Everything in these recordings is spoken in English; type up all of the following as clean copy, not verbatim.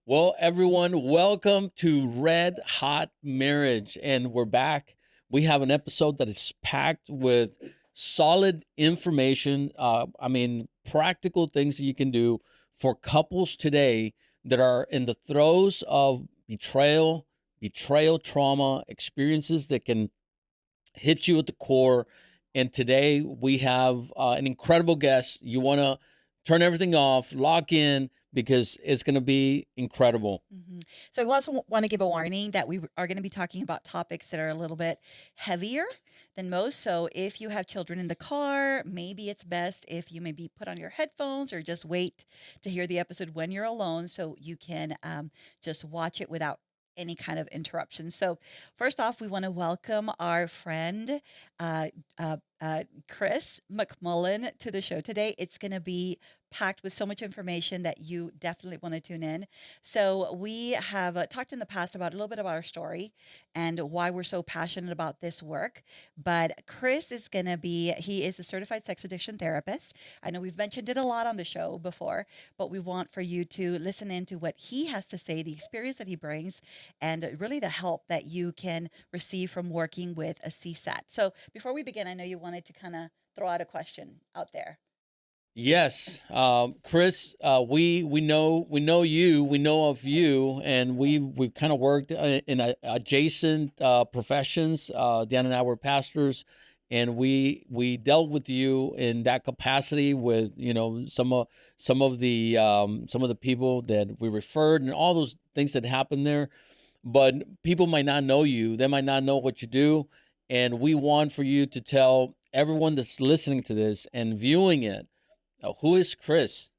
Well, everyone, welcome to Red Hot Marriage. And we're back. We have an episode that is packed with solid information. Practical things that you can do for couples today that are in the throes of betrayal trauma, experiences that can hit you at the core. And today we have an incredible guest. You want to turn everything off, lock in, because it's going to be incredible. So I also want to give a warning that we are going to be talking about topics that are a little bit heavier than most. So if you have children in the car, maybe it's best if you maybe put on your headphones or just wait to hear the episode when you're alone so you can just watch it without any kind of interruption. So first off, we want to welcome our friend uh, Chris McMullen to the show today. It's going to be packed with so much information that you definitely want to tune in. So we have talked in the past about a little bit about our story and why we're so passionate about this work. But Chris is going to he is a certified sex addiction therapist. I know we've mentioned it a lot on the show before, but we want for you to listen into what he has to say, the experience that he brings, and really the help that you can receive from working with a CSAT. So before we begin, I know you wanted to kind of throw out a question out there. Yes, Chris, we know you, we know of you, and we've kind of worked in adjacent professions. Dan and I were pastors, and we dealt with you in that capacity with some of the people that we referred and all those things that happened there. But people might not know you; they might not know what you do, and we want for you to tell everyone that's listening to this and viewing it. Who is Chris?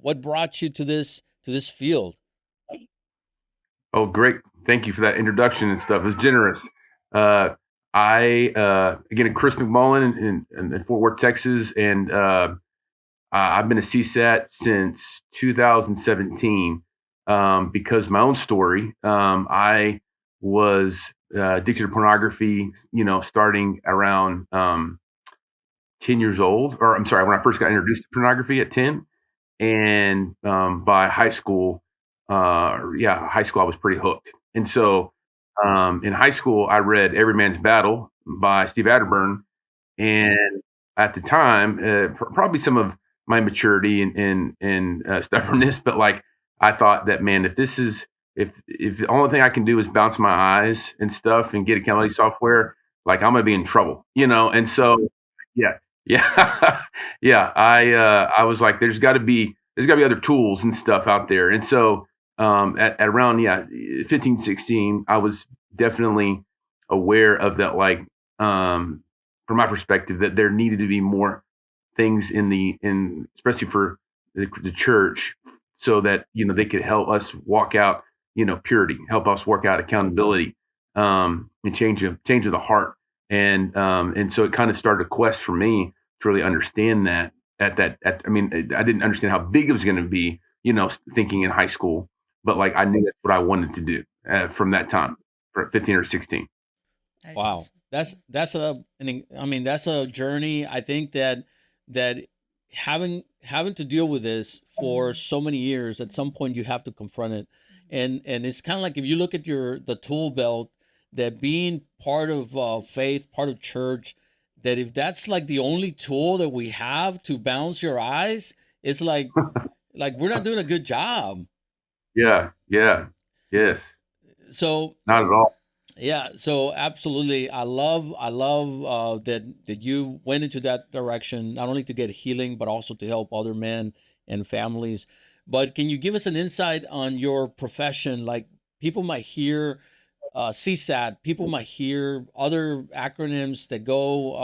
What brought you to this field? Oh, great. Thank you for that introduction and stuff. It's generous. Uh, again, Chris McMullen in Fort Worth, Texas, and I've been a CSAT since 2017 because my own story. I was addicted to pornography, starting around 10 years old, or I'm sorry, when I first got introduced to pornography at 10. And by high school, I was pretty hooked. And so in high school, I read Every Man's Battle by Steve Atterburn. And at the time, probably some of my maturity and stubbornness, but like I thought that, man, if the only thing I can do is bounce my eyes and stuff and get accountability software, like I'm gonna be in trouble, And so, yeah, yeah, yeah. I was like, there's got to be other tools and stuff out there. And so at around 15, 16, I was definitely aware of that, like from my perspective, that there needed to be more things in especially for the church, so that they could help us walk out purity, help us work out accountability, and change of the heart. And so it kind of started a quest for me to really understand that. I didn't understand how big it was going to be, thinking in high school, but like I knew that's what I wanted to do from that time, for 15 or 16. That is Wow, awesome. that's a journey. I think that having to deal with this for Mhm. so many years, at some point you have to confront it, and it's kind of like if you look at the tool belt, that being part of faith, part of church, that if that's like the only tool that we have to bounce your eyes, it's like we're not doing a good job. Yeah, yeah, yes, So not at all. yeah, so absolutely, I love that you went into that direction, not only to get healing but also to help other men and families. But can you give us an insight on your profession? Like, people might hear CSAT, people might hear other acronyms that go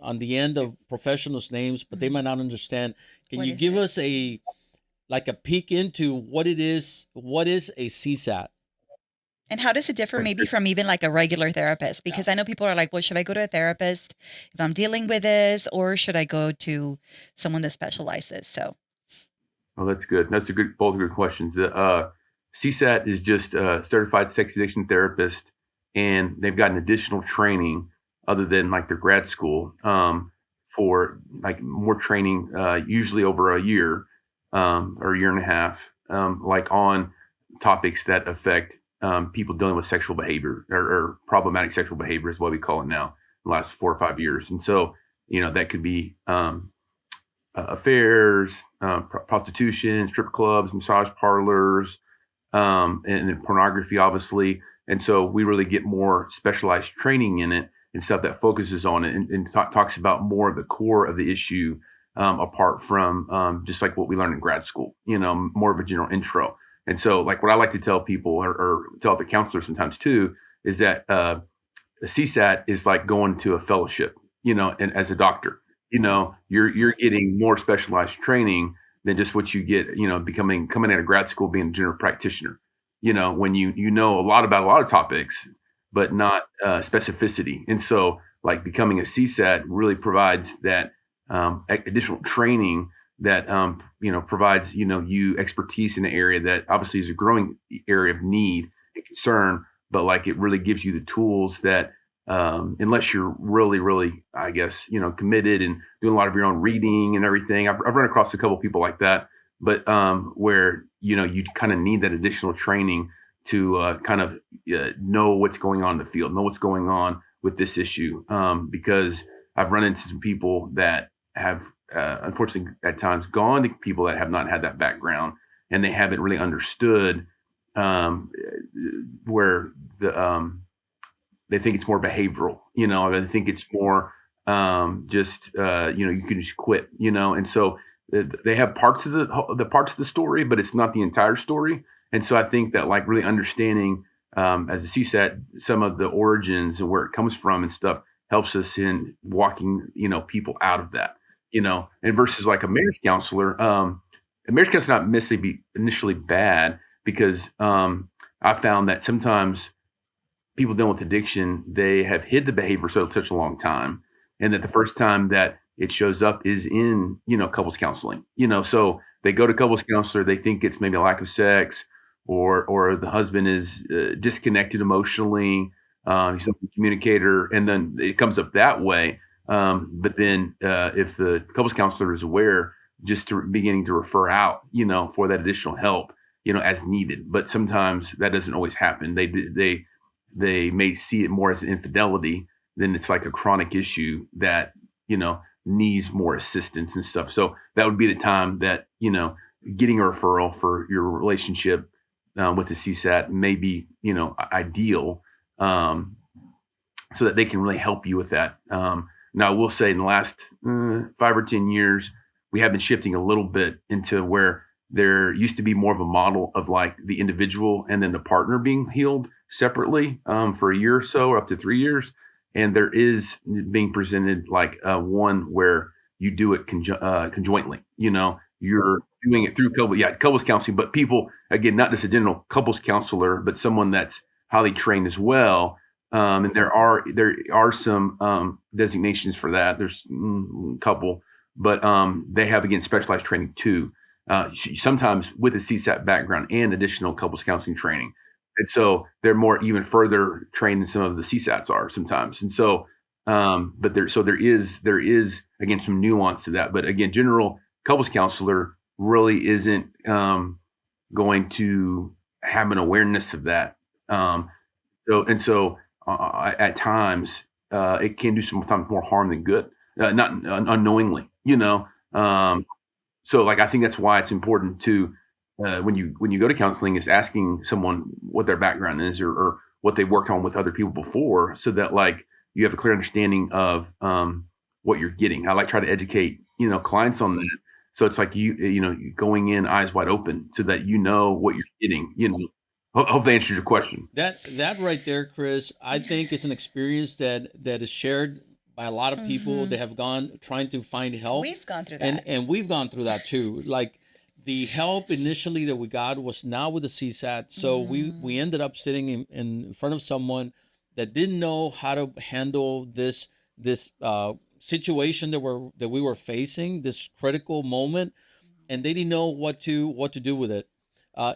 on the end of professionals' names, but they might Mhm. not understand. Can What you is give it? us a peek into what it is? What is a CSAT? And how does it differ That's maybe great. from even like a regular therapist? Yeah. Because I know people are like, well, should I go to a therapist if I'm dealing with this, or should I go to someone that specializes? So, Oh, that's good. That's both good questions. The CSAT is just a certified sex addiction therapist, and they've got an additional training other than like their grad school, for like more training, usually over a year, or a year and a half, like on topics that affect people dealing with sexual behavior or problematic sexual behavior is what we call it now, the last 4 or 5 years. And so, that could be affairs, prostitution, strip clubs, massage parlors, and pornography, obviously. And so we really get more specialized training in it and stuff that focuses on it and talks about more of the core of the issue, apart from just like what we learned in grad school, more of a general intro. And so, like, what I like to tell people or tell the counselors sometimes too is that the CSAT is like going to a fellowship, and as a doctor, you're getting more specialized training than just what you get, coming out of grad school being a general practitioner. When you know a lot about a lot of topics, but not specificity. And so, like, becoming a CSAT really provides that additional training that provides you expertise in an area that obviously is a growing area of need and concern, but like it really gives you the tools that unless you're really I guess committed and doing a lot of your own reading and everything. I've run across a couple of people like that, but where you kind of need that additional training to kind of know what's going on in the field, know what's going on with this issue, because I've run into some people that have unfortunately at times gone to people that have not had that background and they haven't really understood where they think it's more behavioral, they think it's more just you can just quit, and so they have parts of the story, but it's not the entire story. And so I think that, like, really understanding as a CSAT some of the origins and where it comes from and stuff helps us in walking people out of that, and versus like a marriage counselor. A marriage counselor not necessarily be initially bad, because I found that sometimes people dealing with addiction, they have hid the behavior for such a long time, and that the first time that it shows up is in couples counseling. So they go to couples counselor, they think it's maybe a lack of sex, or the husband is disconnected emotionally, he's not a communicator, and then it comes up that way. But then if the couples counselor is aware, just to beginning to refer out, for that additional help, as needed. But sometimes that doesn't always happen. They may see it more as an infidelity than it's like a chronic issue that needs more assistance and stuff. So that would be the time that getting a referral for your relationship with the CSAT may be ideal, so that they can really help you with that. Now, I will say in the last 5 or 10 years, we have been shifting a little bit into where there used to be more of a model of like the individual and then the partner being healed separately for a year or so, or up to 3 years. And there is being presented like one where you do it conjointly. You're doing it through couples counseling, but people, again, not just a general couples counselor, but someone that's highly trained as well. And there are some designations for that. There's a couple, but they have, again, specialized training too. Sometimes with a CSAT background and additional couples counseling training. And so they're more even further trained than some of the CSATs are sometimes. And so, but there is again some nuance to that. But again, general couples counselor really isn't going to have an awareness of that. So at times it can do sometimes more harm than good, not unknowingly, So like I think that's why it's important to when you go to counseling is asking someone what their background is or what they worked on with other people before, so that like you have a clear understanding of what you're getting. I like try to educate clients on that, so it's like you going in eyes wide open so that what you're getting. Hope that answers your question. That right there, Chris, I think is an experience that is shared by a lot of people that have gone trying to find help. We've gone through that. And we've gone through that too. Like the help initially that we got was not with the CSAT. So we ended up sitting in front of someone that didn't know how to handle this situation that we were facing, this critical moment, and they didn't know what to do with it.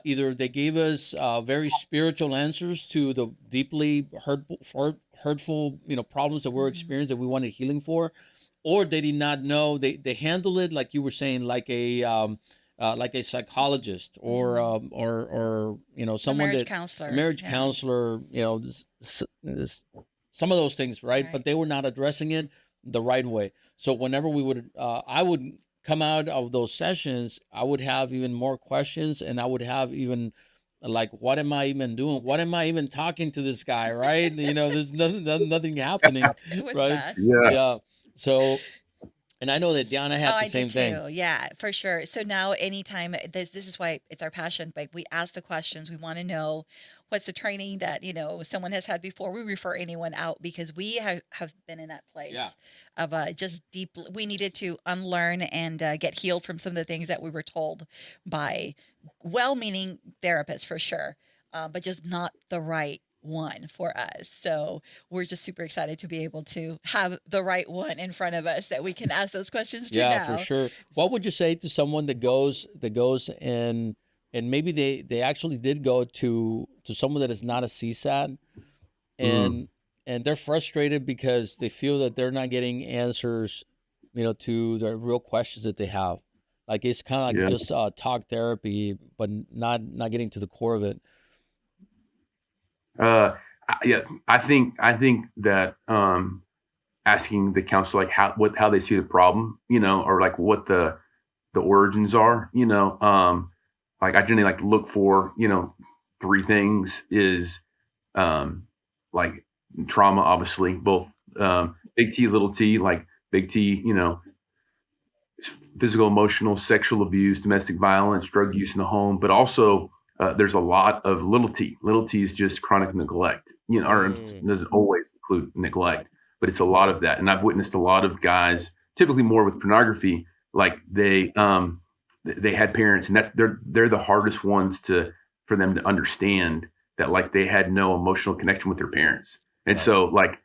Either they gave us very spiritual answers to the deeply hurtful problems that we're experiencing that we wanted healing for, or they did not know. They handled it like you were saying, like a like a psychologist or A someone marriage that a counselor. marriage Yeah. counselor, some of those things, right? But Right. they were not addressing it the right way. So whenever I would come out of those sessions, I would have even more questions, and I would have even like, what am I even doing? What am I even talking to this guy, right? There's nothing happening, It was right? bad. Yeah. Yeah. So, and I know that Diana Oh, had the I did same thing. too. Yeah, for sure. So now anytime this is why it's our passion, like we ask the questions, we want to know what's the training that, someone has had before we refer anyone out because we have been in that place Yeah. of just deep we needed to unlearn and get healed from some of the things that we were told by well-meaning therapists for sure. But just not the right one for us. So we're just super excited to be able to have the right one in front of us that we can ask those questions to Yeah, for now. sure. What would you say to someone that goes and maybe they actually did go to someone that is not a CSAT, Mm. and they're frustrated because they feel that they're not getting answers, to the real questions that they have. Like it's kind of like Yeah. just talk therapy, but not getting to the core of it. Yeah, I think that asking the counselor like how they see the problem, or like what the origins are, like I generally like look for, three things is like trauma, obviously, both big T, little T, like big T, physical, emotional, sexual abuse, domestic violence, drug use in the home, but also there's a lot of little T. Little T is just chronic neglect, or it doesn't always include neglect, but it's a lot of that. And I've witnessed a lot of guys, typically more with pornography, like they had parents, and they're the hardest ones for them to understand that like they had no emotional connection with their parents, and Right. so like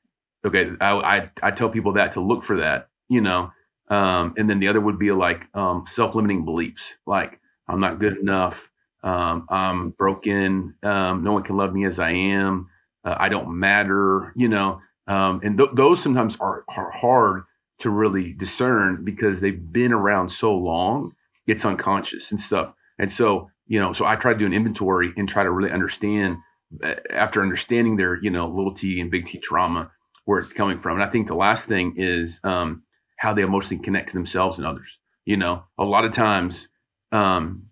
okay, I tell people that to look for that, and then the other would be like self-limiting beliefs, like I'm not good enough, I'm broken, no one can love me as I am, I don't matter, and those sometimes are hard to really discern because they've been around so long, it's unconscious and stuff. And so, so I try to do an inventory and try to really understand after understanding their, little T and big T trauma, where it's coming from. And I think the last thing is how they emotionally connect to themselves and others. A lot of times, and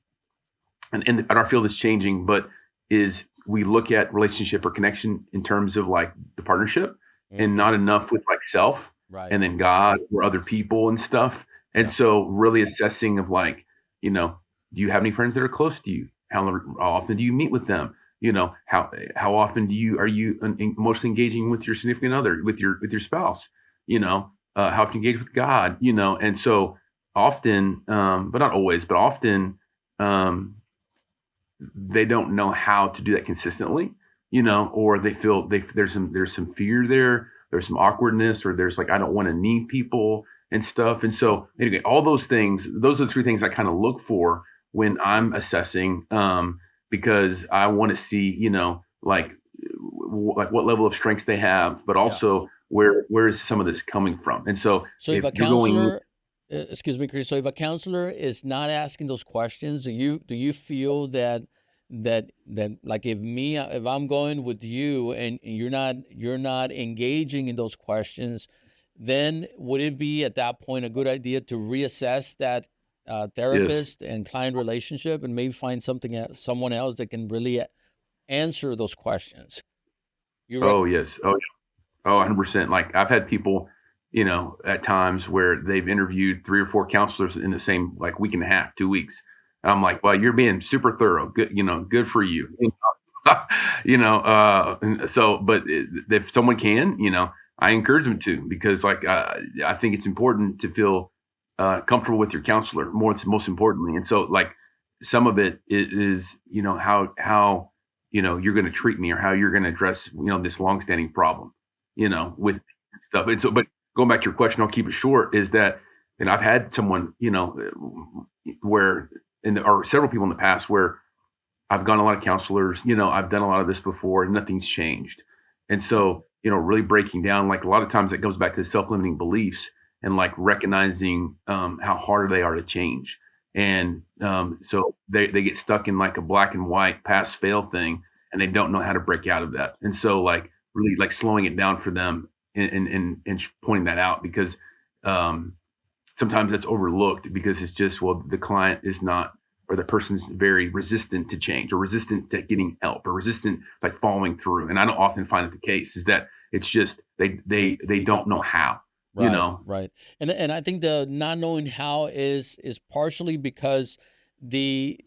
our field is changing, but is we look at relationship or connection in terms of like the partnership and not enough with like self Right. and then God or other people and stuff. And Yeah. so really assessing of like, do you have any friends that are close to you? How often do you meet with them? How often are you emotionally engaging with your significant other, with your spouse? How often engage with God? And so often, but not always, but often, they don't know how to do that consistently, or they feel there's some fear there, there's some awkwardness, or there's like I don't want to need people and stuff. And so anyway, all those things, those are the three things I kind of look for when I'm assessing, because I want to see, like what level of strengths they have, but also where is some of this coming from. And so if a you're going, counselor, excuse me, Chris. So if a counselor is not asking those questions, do you feel that like if I'm going with you and you're not engaging in those questions, then would it be at that point a good idea to reassess that yes, therapist and client relationship and maybe find someone else that can really answer those questions? oh yes, oh, 100%. Like I've had people, at times where they've interviewed 3 or 4 counselors in the same like week and a half, 2 weeks. And I'm like, well, you're being super thorough. Good, good for you. But if someone can, I encourage them to, because like, I think it's important to feel comfortable with your counselor most importantly. And so like some of it is, how, you're going to treat me or how you're going to address, this longstanding problem, with stuff. And so, but going back to your question, I'll keep it short, is that, and I've had someone, where, or several people in the past where I've gone to a lot of counselors, I've done a lot of this before and nothing's changed. And so, really breaking down, like a lot of times it goes back to self-limiting beliefs and like recognizing how hard they are to change. And so they get stuck in like a black and white pass fail thing, and they don't know how to break out of that. And so like really like slowing it down for them and pointing that out, because sometimes that's overlooked because it's just, well, the client is not, or the person's very resistant to change, or resistant to getting help, or resistant like following through. And I don't often find that the case is that it's just they don't know how, you Right, know. right. And I think the not knowing how is partially because they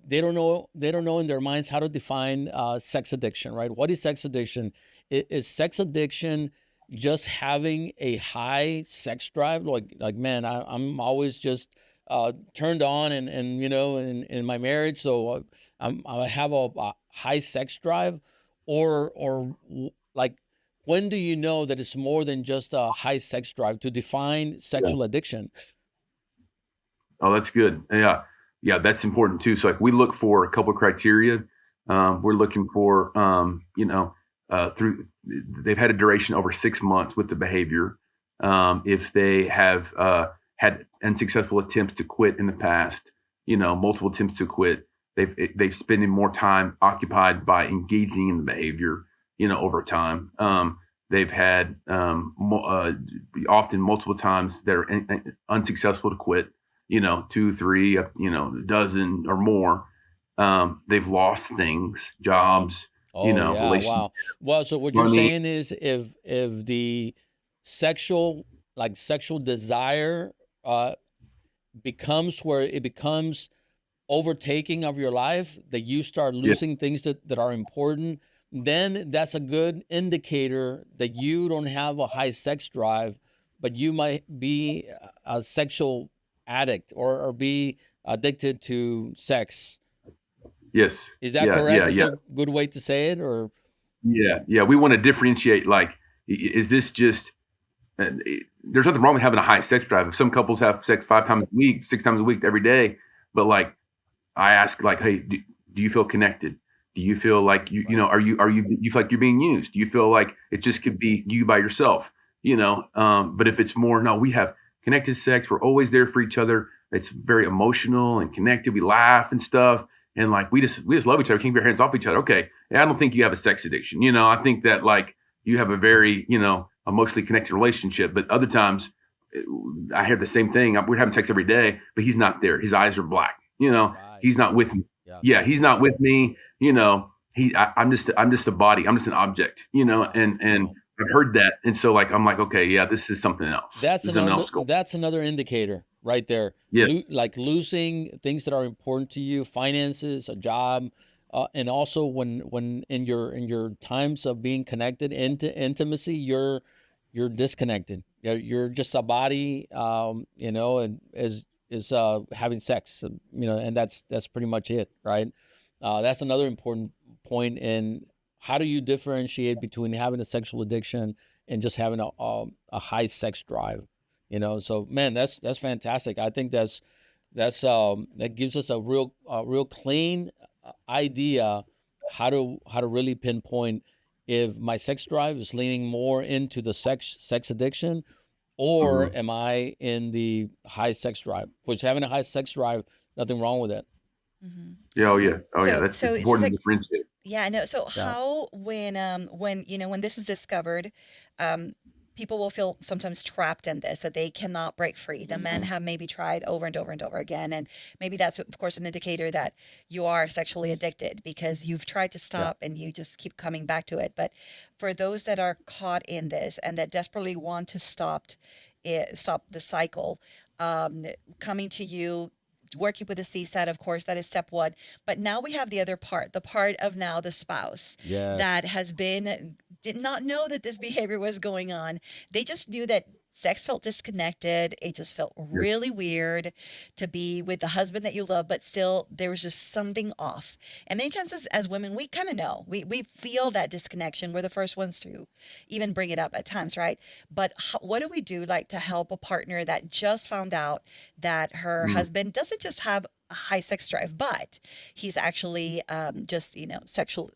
don't know in their minds how to define sex addiction, right? What is sex addiction? Is sex addiction just having a high sex drive? Like man, I'm always just turned on and in my marriage, so I have a high sex drive, like when do you know that it's more than just a high sex drive to define Yeah. sexual addiction? Oh, that's good. Yeah. Yeah, that's important too. So like we look for a couple of criteria. We're looking for through they've had a duration over 6 months with the behavior. If they have had unsuccessful attempts to quit in the past, multiple attempts to quit, they've spending more time occupied by engaging in the behavior, over time. They've had often multiple times they're unsuccessful to quit, 2, 3, a dozen or more. They've lost things, jobs, Oh yeah, relationships. wow. Well, so what you're Money. saying is if the sexual sexual desire uh becomes where it becomes overtaking of your life, that you start Yeah. losing things that are important, then that's a good indicator that you don't have a high sex drive, but you might be a sexual addict or be addicted to sex. Yes. Is that Yeah. correct? Yeah. Is Yeah. a good way to say it? Or Yeah. Yeah. We want to differentiate. Like, is this just? There's nothing wrong with having a high sex drive. If some couples have sex 5 times a week, 6 times a week, every day, but like I ask, like, hey, do you feel connected? Do you feel like you feel like you're being used? Do you feel like it just could be you by yourself? But if it's more, no, we have connected sex. We're always there for each other. It's very emotional and connected. We laugh and stuff, and like we just love each other. Keep your hands off each other. Okay, yeah, I don't think you have a sex addiction. I think that like you have a very emotionally connected relationship. But other times, I hear the same thing. We're having sex every day, but he's not there. His eyes are black. right, He's not with me. yeah, Yeah, he's not with me. I'm just a body. I'm just an object. wow, And wow. I've heard that, and so like I'm like, okay, yeah, this is something else. This is something else going. That's another indicator right there. Yes. Like losing things that are important to you, finances, a job, and also when in your times of being connected into intimacy, you're disconnected. You're just a body, and is having sex, and that's pretty much it, right? That's another important point in how do you differentiate between having a sexual addiction and just having a high sex drive, so man, that's fantastic. I think that gives us a real clean idea how to really pinpoint if my sex drive is leaning more into the sex addiction, or Mhm. am I in the high sex drive, which having a high sex drive, nothing wrong with it. Hmm. Yeah. Oh yeah. Oh yeah. So, That's so it's it's just important to like, differentiate. yeah, I know. So Yeah. how when this is discovered, um, people will feel sometimes trapped in this, that they cannot break free. The men have maybe tried over and over and over again, and maybe that's of course an indicator that you are sexually addicted because you've tried to Yeah. stop and you just keep coming back to it. But for those that are caught in this and that desperately want to stop the cycle, um, coming to you, working with the CSAT, of course, that is step one. But now we have the other part, the part of now the spouse that Yes. has been, did not know that this behavior was going on. They just knew that sex felt disconnected. It just felt Yes. really weird to be with the husband that you love, but still there was just something off. And many times as women, we kind of know, we feel that disconnection. We're the first ones to even bring it up at times, right? But what do we do like to help a partner that just found out that her Mhm. husband doesn't just have a high sex drive, but he's actually just sexual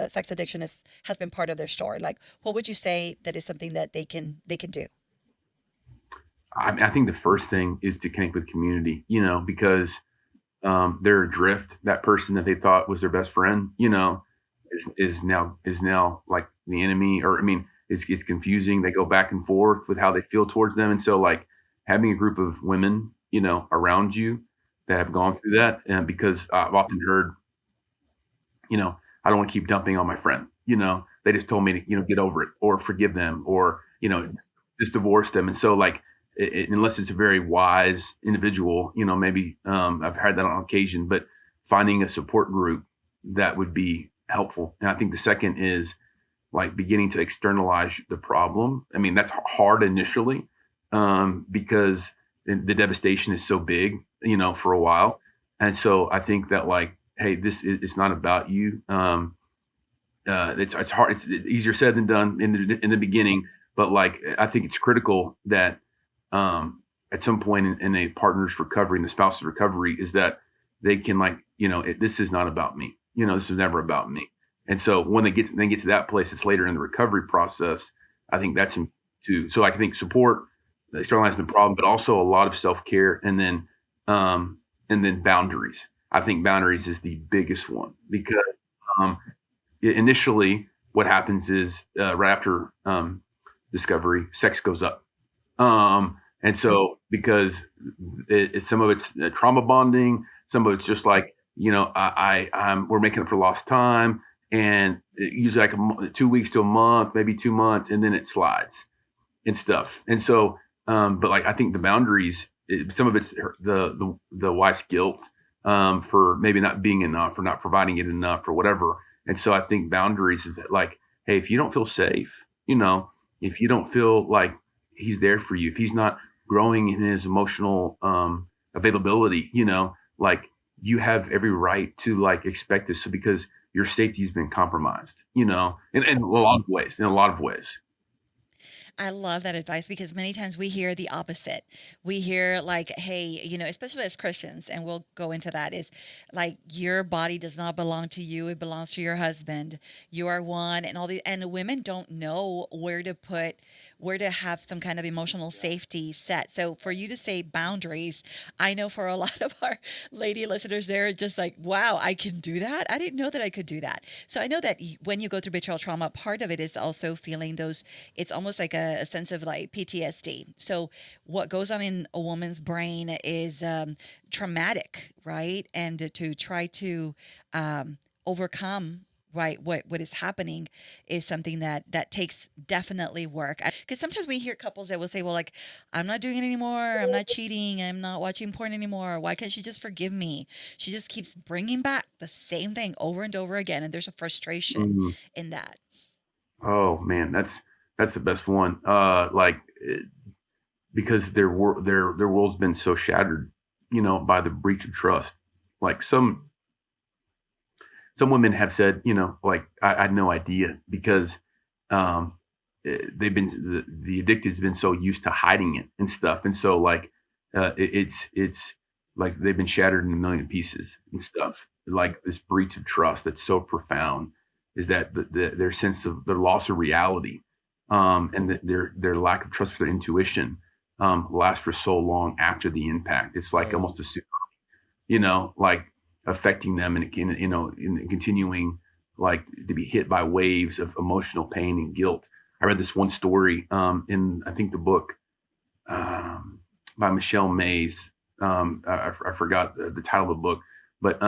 sex addiction has been part of their story. Like, what would you say that is something that they can do? I think the first thing is to connect with community, because they're adrift. That person that they thought was their best friend, is now like the enemy, or I mean, it's confusing. They go back and forth with how they feel towards them, and so like having a group of women, around you that have gone through that, and because I've often heard, I don't want to keep dumping on my friend. They just told me to, get over it or forgive them or, just divorce them. And so like, unless it's a very wise individual, maybe I've had that on occasion, but finding a support group that would be helpful. And I think the second is like beginning to externalize the problem. I mean, that's hard initially because the devastation is so big, for a while. And so I think that like, hey, it's not about you. It's hard. It's easier said than done in the beginning, but like I think it's critical that at some point in a partner's recovery, in the spouse's recovery, is that they can like this is not about me. This is never about me. And so when they get to that place, it's later in the recovery process. I think that's too. So I think support, externalizing the problem, but also a lot of self-care, and then boundaries. I think boundaries is the biggest one because initially what happens is right after discovery, sex goes up. And so because some of it's trauma bonding, some of it's just like, we're making up for lost time, and usually like 2 weeks to a month, maybe 2 months, and then it slides and stuff. And so, but like, I think the boundaries, some of it's the wife's guilt for maybe not being enough or not providing it enough or whatever. And so I think boundaries is like, hey, if you don't feel safe, if you don't feel like he's there for you, if he's not growing in his emotional availability, like you have every right to like expect this. So because your safety has been compromised, in a lot of ways. I love that advice because many times we hear the opposite. We hear like, hey, especially as Christians, and we'll go into that, is like your body does not belong to you, it belongs to your husband. You are one, and all the and women don't know where to have some kind of emotional safety set. So for you to say boundaries, I know for a lot of our lady listeners, they're just like, wow, I can do that. I didn't know that I could do that. So I know that when you go through betrayal trauma, part of it is also feeling those, it's almost like a sense of like PTSD. So what goes on in a woman's brain is traumatic, right? And to try to overcome, right, what is happening is something that takes definitely work. Because sometimes we hear couples that will say, well, like, I'm not doing it anymore, I'm not cheating, I'm not watching porn anymore, why can't she just forgive me? She just keeps bringing back the same thing over and over again, and there's a frustration Mhm. in that. Oh man, that's the best one. Because their world's been so shattered, by the breach of trust. Like some women have said, like I had no idea because they've been the addicted's been so used to hiding it and stuff, and so like it's like they've been shattered in a million pieces and stuff. Like this breach of trust that's so profound is that their sense of their loss of reality, and their lack of trust for their intuition lasts for so long after the impact. It's like almost a like affecting them and in continuing like to be hit by waves of emotional pain and guilt. I read this one story in I think the book by Michelle Mays. I forgot the title of the book, but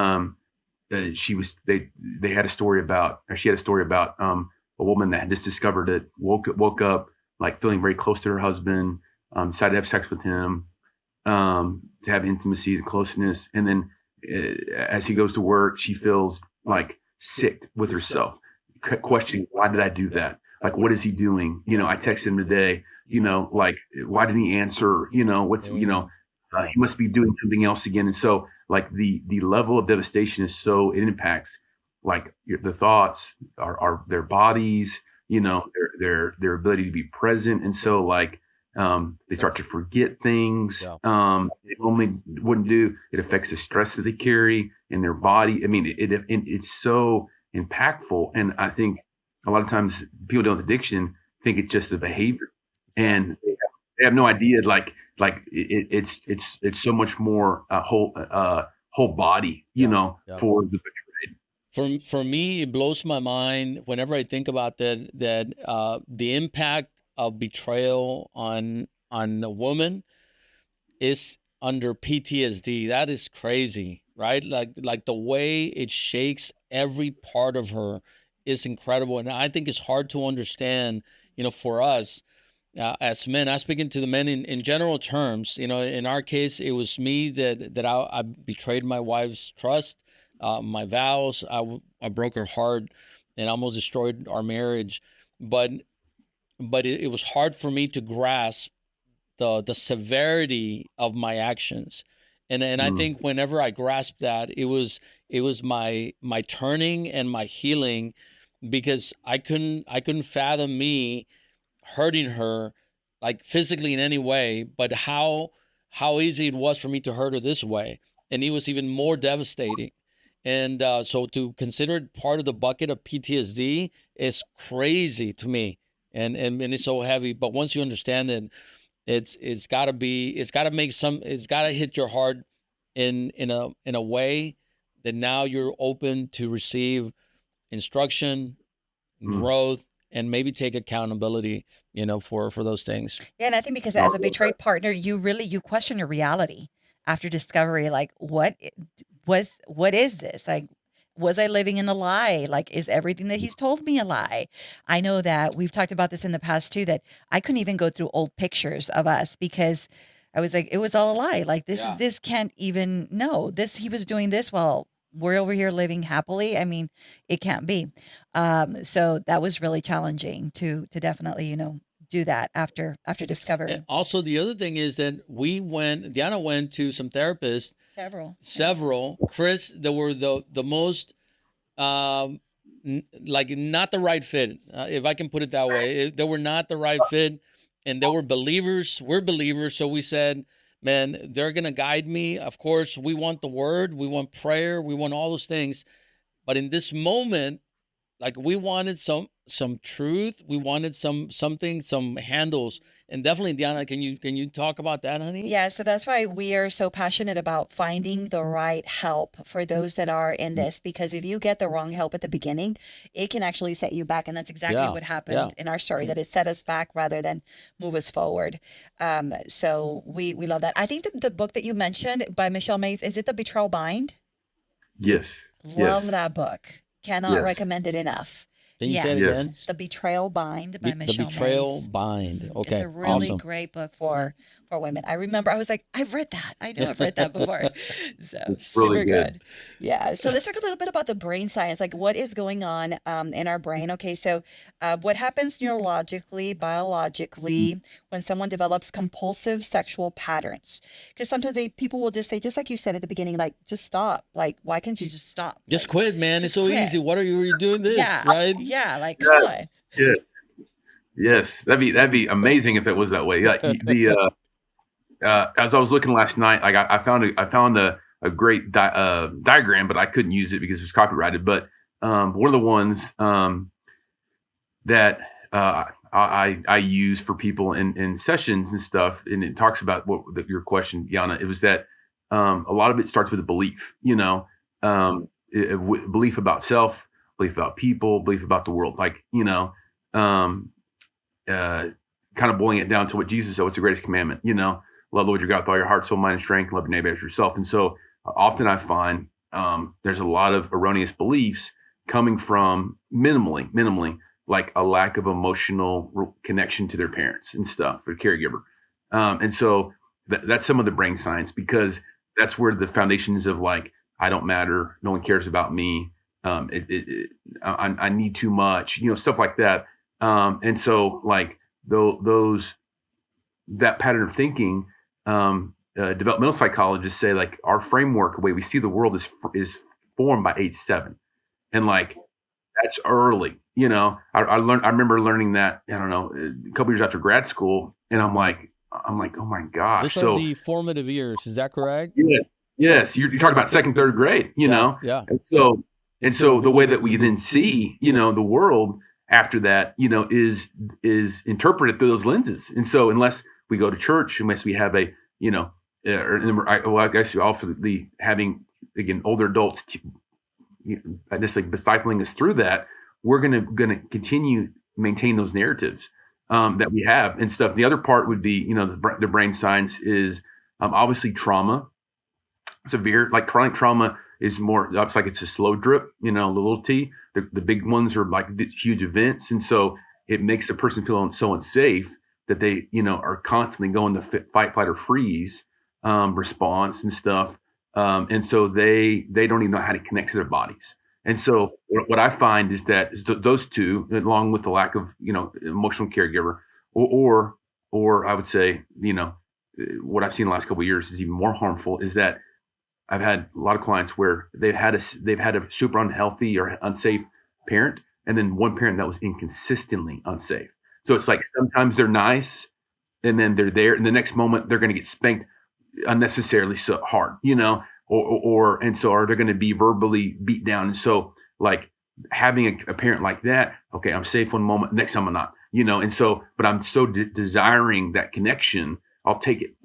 they had a story about, or she had a story about a woman that had just discovered it, woke up like feeling very close to her husband, decided to have sex with him, to have intimacy and closeness, and then as he goes to work, she feels like sick with herself, questioning, why did I do that? Like, what is he doing? I texted him today, like, why didn't he answer? What's, he must be doing something else again. And so like the level of devastation is so, it impacts like the thoughts, their bodies, their ability to be present. And so like, they start to forget things. They normally wouldn't do. It affects the stress that they carry in their body. I mean, it's so impactful. And I think a lot of times people dealing with addiction think it's just a behavior, and they have no idea like it's so much more whole body, Yeah. for the betrayed. For me, it blows my mind whenever I think about that the impact of betrayal on a woman is under PTSD. That is crazy, right? Like the way it shakes every part of her is incredible, and I think it's hard to understand. For us as men, I'm speaking to the men in general terms. In our case, it was me that I betrayed my wife's trust, my vows. I broke her heart and almost destroyed our marriage. But it was hard for me to grasp the severity of my actions. And I think whenever I grasped that, it was my turning and my healing, because I couldn't fathom me hurting her, like physically in any way, but how easy it was for me to hurt her this way. And it was even more devastating. And so to consider it part of the bucket of PTSD is crazy to me. And it's so heavy. But once you understand it, it's got to hit your heart in a way that now you're open to receive instruction, growth, and maybe take accountability, for those things. Yeah, and I think because as a betrayed partner, you question your reality after discovery. Like, what is this? Like, was I living in a lie? Like, is everything that he's told me a lie? I know that we've talked about this in the past too, that I couldn't even go through old pictures of us because I was like, it was all a lie. Like, this can't even, no, he was doing this while we're over here living happily. I mean, it can't be. So that was really challenging to definitely, do that after discovery. And also, the other thing is that Diana went to some therapists, several, Chris, that were the most, like not the right fit, if I can put it that way. They were not the right fit, and they were believers. We're believers, so we said, man, they're gonna guide me. Of course, we want the word, we want prayer, we want all those things, but in this moment, like we wanted some truth, we wanted some handles. And definitely, Diana, can you talk about that, honey? Yeah, so that's why we are so passionate about finding the right help for those that are in this, because if you get the wrong help at the beginning, it can actually set you back. And that's exactly what happened in our story, that it set us back rather than move us forward. So we love that. I think the book that you mentioned by Michelle Mays, is it The Betrayal Bind? Yes. Love that book. Cannot recommend it enough. Can you say it again? The Betrayal Bind by Michelle Mays. The Betrayal Bind. Okay. It's a really great book for women. I remember I was like, I've read that. I know I've read that before. So it's really super good. Yeah. So let's talk a little bit about the brain science. Like, what is going on in our brain? Okay. So what happens neurologically, biologically, when someone develops compulsive sexual patterns? Because sometimes people will just say, just like you said at the beginning, like, just stop. Like, why can't you just stop? Just quit, man. It's so easy. What are you doing this? Yeah. Right? Yeah. Like, come on. Yes. That'd be amazing if it was that way. Yeah. As I was looking last night, like I found a great diagram, but I couldn't use it because it was copyrighted. But one of the ones that I use for people in sessions and stuff, and it talks about your question, Yana. It was that a lot of it starts with a belief, belief about self, belief about people, belief about the world. Like, kind of boiling it down to what Jesus said, what's the greatest commandment, love the Lord your God with all your heart, soul, mind, and strength, love your neighbor as yourself. And so often I find there's a lot of erroneous beliefs coming from minimally, like a lack of emotional connection to their parents and stuff, for caregiver. And so that's some of the brain science, because that's where the foundations of like, I don't matter, no one cares about me, I need too much, stuff like that. And so like that pattern of thinking, developmental psychologists say like our framework, the way we see the world is formed by age 7. And like, that's early, I remember learning that, I don't know, a couple years after grad school. And I'm like, oh my gosh. Those are the formative years. Is that correct? Yes. You're talking about second, third grade, know? Yeah. And so the way that we then see, the world after that, is interpreted through those lenses. And so unless we go to church, unless we have a, I guess also the having, again, older adults, just like discipling us through that, we're gonna continue maintain those narratives that we have and stuff. The other part would be, the brain science is obviously trauma. Severe, like chronic trauma is more, it's like it's a slow drip, little t. The big ones are like huge events. And so it makes the person feel so unsafe that they, are constantly going to fight, flight, or freeze response and stuff. And so they don't even know how to connect to their bodies. And so what I find is that those two, along with the lack of, emotional caregiver, or I would say, what I've seen the last couple of years is even more harmful, is that I've had a lot of clients where they've had a super unhealthy or unsafe parent, and then one parent that was inconsistently unsafe. So it's like sometimes they're nice, and then they're there, and the next moment they're going to get spanked unnecessarily so hard, and so are they going to be verbally beat down? And so, like, having a parent like that, okay, I'm safe one moment, next time I'm not, and so, but I'm so desiring that connection, I'll take it,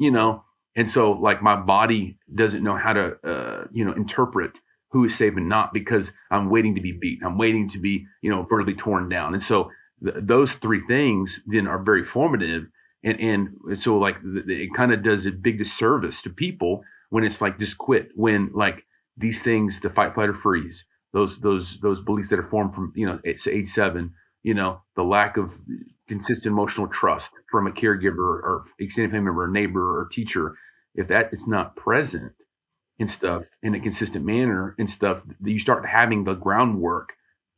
and so, like, my body doesn't know how to, interpret who is safe and not, because I'm waiting to be beat. I'm waiting to be, verbally torn down. And so those three things then are very formative. And so, like, it kind of does a big disservice to people when it's like, just quit. When, like, these things, the fight, flight, or freeze, those beliefs that are formed from, it's age 7, the lack of consistent emotional trust from a caregiver or extended family member, or neighbor, or teacher, if that is not present and stuff in a consistent manner and stuff, you start having the groundwork,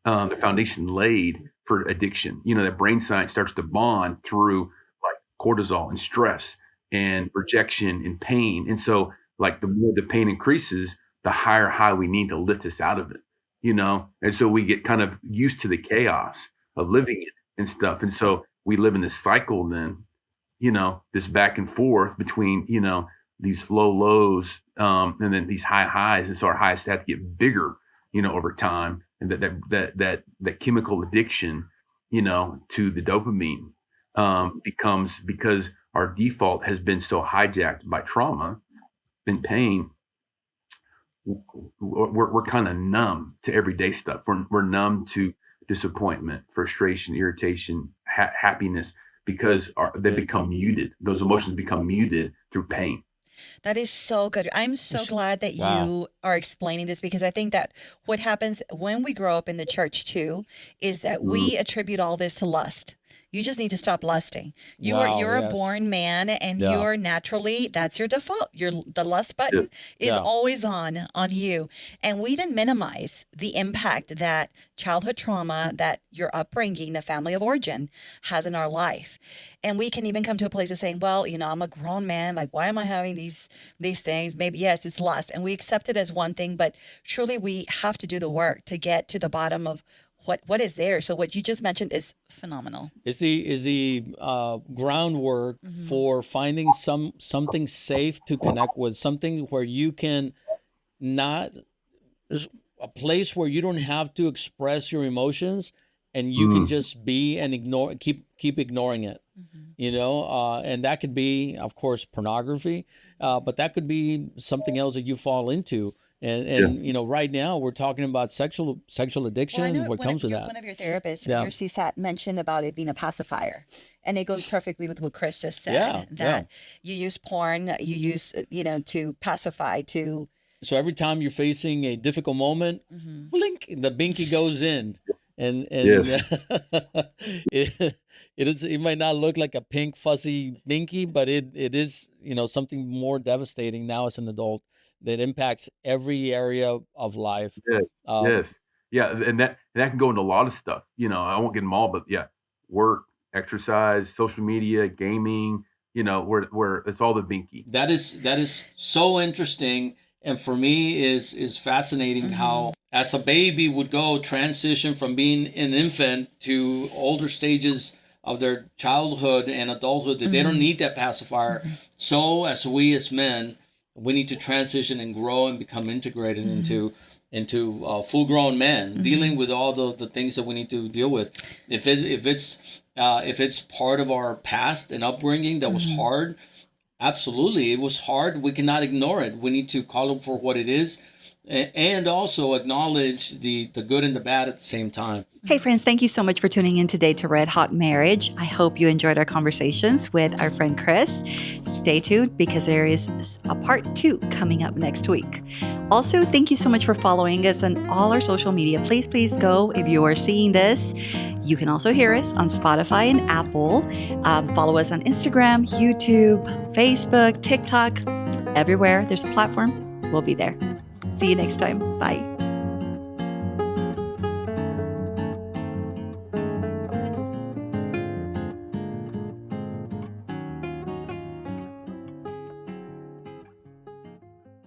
the foundation laid for addiction. That brain science starts to bond through, like, cortisol and stress and rejection and pain. And so, like, the more the pain increases, the higher high we need to lift us out of it, and so we get kind of used to the chaos of living it and stuff. And so we live in this cycle then, this back and forth between, these low lows, and then these high highs. And so our highs have to get bigger, over time. And that chemical addiction, to the dopamine, becomes, because our default has been so hijacked by trauma and pain, we're kind of numb to everyday stuff. We're numb to disappointment, frustration, irritation, happiness, because they become muted. Those emotions become muted through pain. That is so good. I'm so glad that Wow. you are explaining this, because I think that what happens when we grow up in the church too is that we attribute all this to lust. You just need to stop lusting. You're a Yes. born man, and Yeah. you're naturally, that's your default. The lust button is Yeah. always on you. And we then minimize the impact that childhood trauma, that your upbringing, the family of origin has in our life. And we can even come to a place of saying, well, I'm a grown man. Like, why am I having these things? Maybe, yes, it's lust. And we accept it as one thing, but truly we have to do the work to get to the bottom of what is there. So what you just mentioned is phenomenal. Is the groundwork for finding something safe to connect with, something where you can not, there's a place where you don't have to express your emotions, and you can just be and keep ignoring it. And that could be, of course, pornography, but that could be something else that you fall into. And right now we're talking about sexual addiction, Well, I and know what comes with that. one of your therapists, Yeah. your CSAT, mentioned about it being a pacifier, and it goes perfectly with what Chris just said. Yeah, That you use porn, you use to pacify, to. So every time you're facing a difficult moment, blink, the binky goes in, and Yes. it might not look like a pink fuzzy binky, but it is something more devastating now as an adult that impacts every area of life. Yes. Um, Yes. Yeah. And that can go into a lot of stuff. I won't get them all, but yeah, work, exercise, social media, gaming, where it's all the binky. That is so interesting, and for me is fascinating how, as a baby would go transition from being an infant to older stages of their childhood and adulthood, that they don't need that pacifier. So as we as men, we need to transition and grow and become integrated into into full-grown men, Mm-hmm. dealing with all the things that we need to deal with. If it's part of our past and upbringing that was Mm-hmm. hard, absolutely, it was hard. We cannot ignore it. We need to call it for what it is, and also acknowledge the good and the bad at the same time. Hey friends, thank you so much for tuning in today to Red Hot Marriage. I hope you enjoyed our conversations with our friend Chris. Stay tuned because there is a part 2 coming up next week. Also, thank you so much for following us on all our social media. Please go if you are seeing this. You can also hear us on Spotify and Apple. Follow us on Instagram, YouTube, Facebook, TikTok. Everywhere there's a platform, we'll be there. See you next time. Bye.